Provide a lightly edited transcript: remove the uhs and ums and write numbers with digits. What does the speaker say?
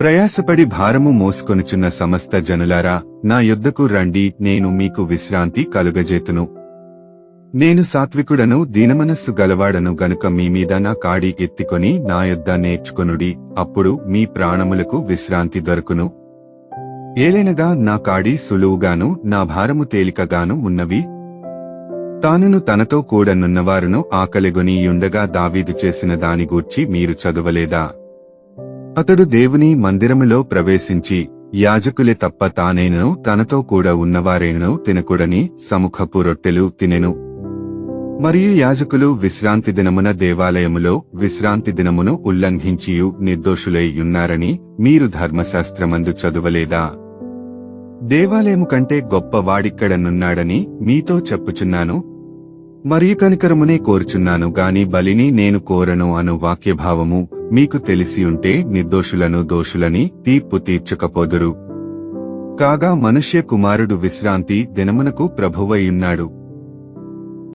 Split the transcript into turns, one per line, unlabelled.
ప్రయాసపడి భారము మోసుకొనుచున్న సమస్త జనులారా, నా యొద్దకు రండి, నేను మీకు విశ్రాంతి కలుగజేతును. నేను సాత్వికుడను, దీనమనస్సు గలవాడను గనుక మీమీద నా కాడి ఎత్తికొని నా యొద్ద నేర్చుకొనుడి, అప్పుడు మీ ప్రాణములకు విశ్రాంతి దొరకును. ఏలైనగా నా కాడి సులువుగాను నా భారము తేలికగాను ఉన్నవి. తానును తనతో కూడనున్నవారును ఆకలిగొనియుండగా దావీదు చేసిన దాని గూర్చి మీరు చదవలేదా? అతడు దేవుని మందిరములో ప్రవేశించి యాజకులే తప్ప తానేనను తనతో కూడా ఉన్నవారేనను తినకూడని సముఖపు రొట్టెలు తినెను. మరియు యాజకులు విశ్రాంతి దినమున దేవాలయములో విశ్రాంతి దినమును ఉల్లంఘించియు నిర్దోషులై ఉన్నారని మీరు ధర్మశాస్త్రమందు చదువలేదా? దేవాలయము కంటే గొప్ప వాడిక్కడనున్నాడని మీతో చెప్పుచున్నాను. మరియు కనికరమునే కోరుచున్నాను గాని బలిని నేను కోరను అను వాక్యభావము మీకు తెలిసియుంటే నిర్దోషులను దోషులని తీర్పు తీర్చకపోదురు. కాగా మనుష్య కుమారుడు విశ్రాంతి దినమునకు ప్రభువైయున్నాడు.